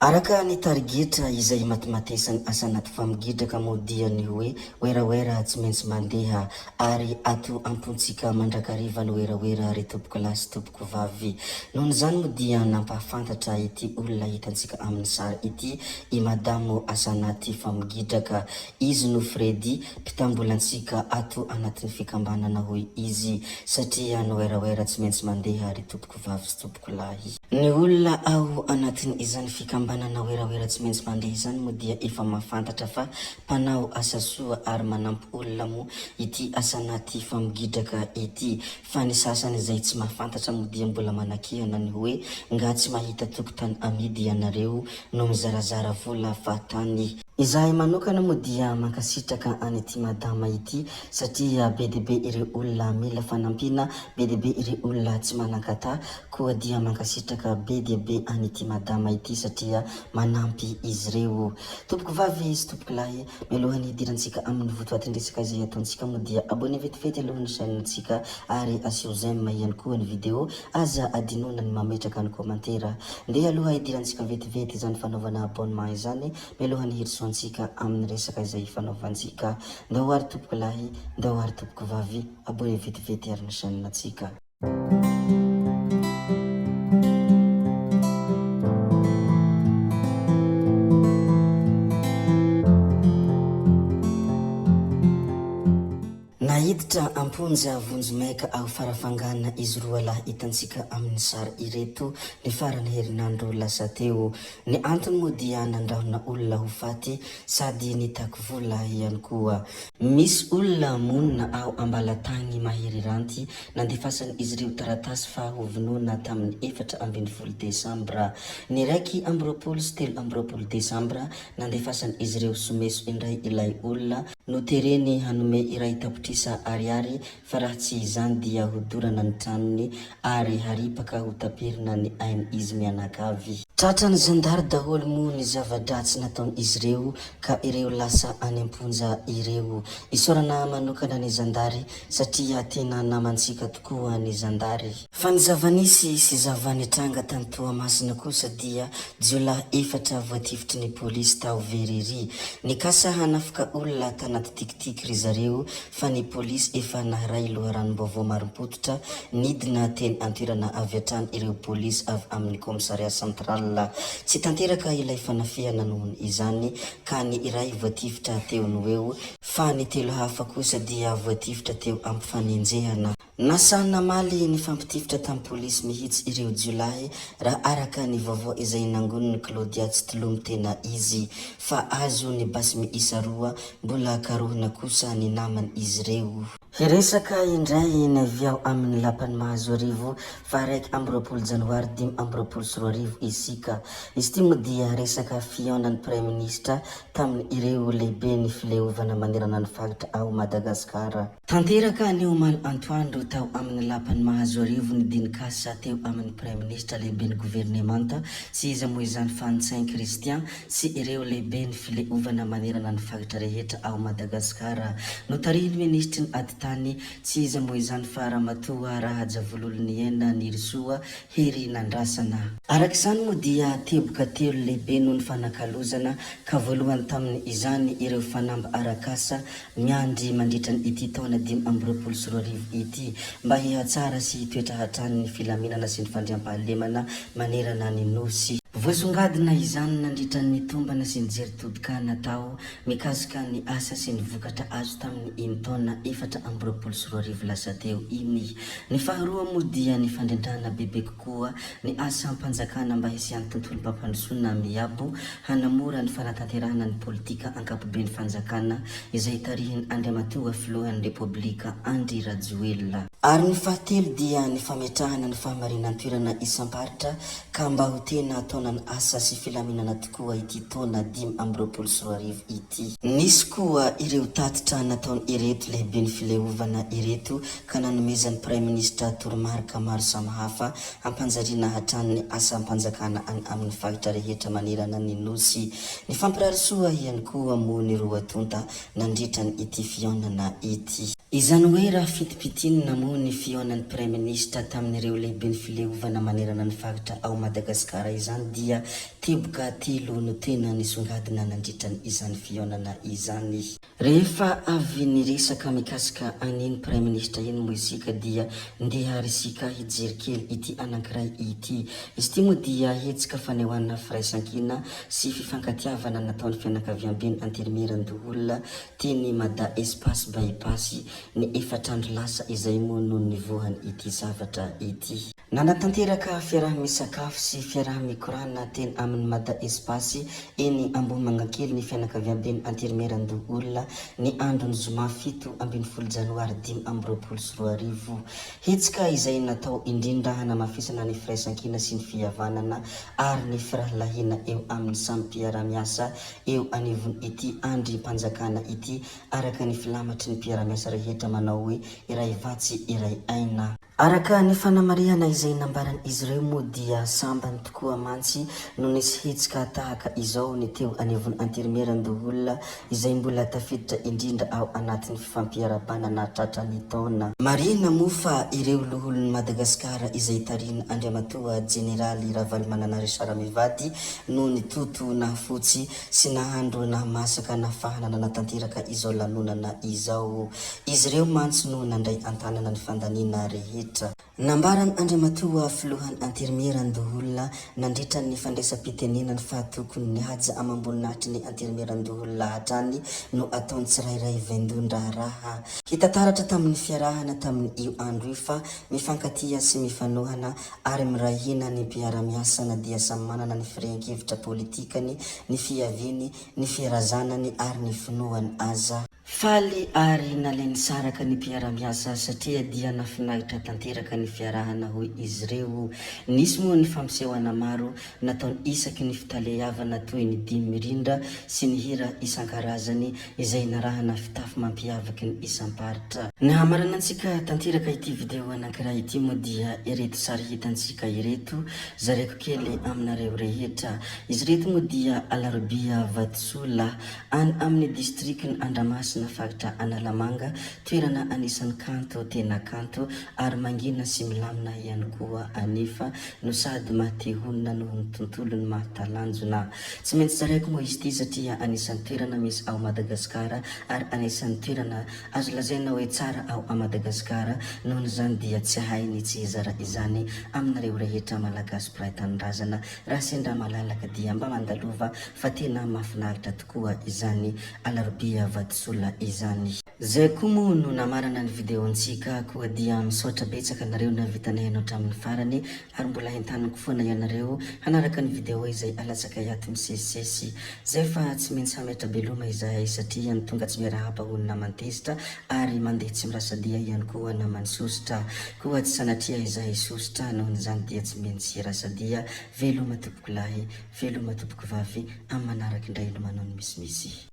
Araka ny targetra izay matimatesany asa anaty famigidraka modiany hoe oeraoera tsy maintsy mandeha ary ato ampontsika mandrakariva ny oeraoera ry tompoko lahy sy tompoko vavy. Nohon' izany moa dia nampahafantatra ity olona hitantsika amin'ny sary ity i madamo asa anaty famigidraka. Izy no Fredy mpitambolantsika ato anatin'ny fikambanana hoy izy satria ny oeraoera tsy maintsy mandeha ry tompoko vavy sy tompoko lahy. Ny olona ao anatin' izany fikambanana oeraoera tsy maintsy mandeha izany moa dia efa mahafantatra fa mpanao asa soa ary manampy olona moa ity asa anaty famigidraka ity. Fa ny sasany izay tsy mahafantatra moa dia mbola manakihana ny hoe nga tsy mahita tokotany amidy ianareo no mizarazara vola fahatany. Izahay manokana moa dia mankasitraka an'ity madama ity satria be dia be ireo olona mila fanampiana, be dia be ireo olona tsy manan-katà, koa dia mankasitraka be dia be an'ity madama ity satria manampy izy ireo. Tompoko vavy sy tompoko lahy, mialohan'ny hidirantsika amin'ny votoatindresaka izay ataontsika moa dia abonné vetivety alohan'ny chaîne-ntsika ary asio j'aime ihany koa ny vidéo, aza adinoina ny mametraka ny commentaire. Ndeha aloha hidirantsika vetivety izany fanaovana abonnement izany, mialohan'ny hirsoantsika amin'ny resaka izay fanaovantsika. Ndao ary tompoko lahy, ndao ary tompoko vavy, abonné vetivety ary ny chaîne-ntsika. Nahiditra amponja vonjomaika ao farafangana izy roa lahy hitantsika amin'ny sary ireto ny farany herinandro lasa teo. Ny antony moa dia nandrahona olona ho faty sady nitaky vola ihany koa. Misy olona monina ao Ambalatany Maheriranty nandefasany izy ireo taratasy fahovinona tamin'ny 24 Desambra. Ny raiky amby roapolo sy 13 Desambra nandefasany izy ireo someso indray ilay olona no tereny hanome iray tapitrisa ariary fa raha tsy izany dia hodorana ny tranony ary haripaka ho tapirina ny ainy izy mianakavy. Tratrany zandary daholo moa ny zava-dratsy nataon izy ireo ka ireo lasa any amponja ireo. Isorana manokana ny zandary satria tena namantsika tokoa ny zandary. Fa ny zavanisy sy zavanitranga tany Toamasina kosa dia jiolahy 4 voatifitry ny polisy tao Veriry. Ny kasa hanafika olona tanaty tikitiky ry zareo fa ny polisy efa naharay loharanom-baovao marim-pototra nidina teny antoerana avy hatrany ireo polisy avy amin'ny komisaria central. Tsy tanteraka ilay fanafihana nohon' izany ka ny iray voatifitra teo no eo fa ny telo hafa kosa dia voatifitra teo ampifanenjehana. Nasana maly ny fampitifitra tamin'ny polisy mihitsy ireo jiolahy raha araka ny vaovao izay nangoniny Claudia Tsitlom tena izy fa azo ny basy miisa roa mbola karohina kosa ny namany izy ireo. Hiresaka indray ny avy ao amin'ny lapany mahazo arivo fa 1 Janoary 2024 isika. Izy ity moa dia resaka fihaonan'ny Prime Ministra tamin'ny ireo lehibe ny fileovana manerana ny faritra ao Madagasikara. Tanteraka ny omaly antoandro tao amin'ny lapany mahazo arivo ny dinikasa teo amin'ny Prime Ministra lehibe ny gouvernemanta sy izy moa izany Fantsain Christian sy ireo lehibe ny fileovana manerana ny faritra rehetra ao Madagasikara. Notarihiny ministry ny aditany tsy izy moa izany fa Ramatoa Rahajavololony Hena Nirisoa hery nandrasana. Arak'izany moa dia teboka telo lehibe noho ny fanakalozana ka voalohany tamin'ny izany ireo fanamba arakasa miandry mandritra ny ity taona 2024 ity mba hihatsara sy hitoetra hatrany ny filaminana sy ny fandriampahalemana manerana ny nosy. Voasongadina izany nandritra ny tombana sy ny jeritodika natao mikasika ny asa sy ny vokatra azo tamin'ny iny taona 2024 lasa teo iny. Ny faharoa moa dia ny fandrindrana bebe kokoa ny asa ampanjakana mba hisian'ny tontolo mpampandrosoana miabo hanamora ny fanatanterahana ny politika ankapobe ny fanjakana izay tarihiny Andriamatoa filohan'ny Repoblika Andry Rajoelina. Ary ny fahatelo dia ny fametrahana ny fahamarinana toerana isam-paritra ka mba ho tena taona ny asa sy filaminana tokoa ity taona 2024 ity. Nisy koa ireo tatitra nataony ireto lehibe ny fileovana ireto ka nanomezan'ny Prime Ministra toromarika maro samihafa ampanjariana hatrany asa ampanjakana any amin'ny faritra rehetra manerana ny nosy. Ny fampirarisoa ihany koa moa ny roa tonta nandritra ny ity fihaonana ity. Izany hoe raha fitipitinina moa ny fihaonan'ny Prime Ministra tamin'ireo lehibe ny fileovana manerana ny faritra ao Madagasikara izany dia teboka telo no tena nisongadina nandritrany izany fihaonana izany. Rehefa avy niresaka mikasika an'iny Prime Ministre iny moa isika dia ndeha risika hijery kely ity anankiray ity. Izy ity moa dia hetsika fanehoana firaisankina sy fifankatiavana nataon'ny fianakaviam-beny Anterimerandoholona tiany Mada Espace Bypass ny efatrandro lasa izay moa no nivohany ity zavatra ity. Nanatanteraka fiaraha-misakafo sy fiaraha-mikorana teny amin'ny Mada Espace eny Ambohimangakely ny fianakaviam-beny Anterimerandoholona ny andron'ny zoma 7 Janoary 2024. Hetsika izay natao indrindra hanamafisana ny firaisankina sy ny fihavanana ary ny firahalahina eo amin'ny samy mpiara-miasa eo anivony ity andry mpanjakana ity araka ny filamatry ny mpiara-miasa rehetra manao hoe iray vatsy iray aina. Araka ny fanamarihana izay nambarany izy ireo moa dia sambany tokoa mantsy no nisy hetsika tahaka izao ny teo anivony Anterimerandoholona izay mbola tafiditra indrindra ao anatin'ny fifampiarabanana tratran'ny taona. Marina moa fa ireo loholon'ny Madagasikara izay tarina Andriamatoa Jeneraly Ravalomananary Saramivady no nitoto nahafotsy sy nahandro nahamasaka nahafahana natanteraka izao lanonana izao. Izy ireo mantsy no nandray antanana ny fandaniana rehetra. Nambarany Andriamatoa filohan'ny Anterimerandoholona nandritra ny fandraisam-pitenenany fa tokony ny haja amam-boninahitry ny Anterimerandoholona hatrany no ataony tsirairay vendondra raha. Hitataratra tamin'ny fiarahana tamin'ny io andro io fa mifankatia sy mifanohana ary mirahina ny mpiara-miasa na dia samy manana ny firehan-kevitra politikany, ny fiaviany, ny firazanany ary ny finoany aza. Faly ary nalainy saraka ny mpiara-miasa satria dia nafinahitra tanteraka ny fiarahana hoy izy ireo. Nisy moa ny fampisehoana maro nataony isaky ny fitalehavana toy ny dimy mirindra sy ny hira isan-karazany izay narahana fitafy mampiavaky ny isam-paritra. Ny hamarana antsika tanteraka ity video anankiray ity moa dia ireto sary hitantsika ireto zareko kely aminareo rehetra. Izy reto moa dia Alarobia Vatosola any amin'ny distrikny Andramasina faritra Analamanga, toerana anisan'ny kanto tena kanto ary mangina sy milamina ihany koa anefa no sady mahatehonina noho ny tontolony mahatalanjona. Tsy maintsy zaraiko moa izy ity satria anisan'ny toerana misy ao Madagasikara ary anisan'ny toerana azo lazaina hoe tsara ao a Madagasikara. Nohon' izany dia tsy hainy tsy hizara izany aminareo rehetra malagasy mpiray tanindrazana. Raha sendra malalaka dia mba mandalova fa tena mahafinaritra tokoa izany Alarobia Vatosola izany. Zay koa moa no namarana ny videontsika koa dia misaotra betsaka nareo na vitanay ianao hatramin'ny farany ary mbola hentaniko foana ianareo hanaraka ny video izay alatsaka yato misesisesy. Zay fa tsy maintsy hametra beloma izahay satria ny tonga tsy miarahaba olona mantezitra ary mandeha tsy mirasadia ihany koa na manisosotra koa tsy sanatria izahay sosotra. Nohon'izany dia tsy maintsy rasadia. Veloma tompoko lahy, veloma tompoko vavy amin'ny manaraka indray no manao ny misimisy.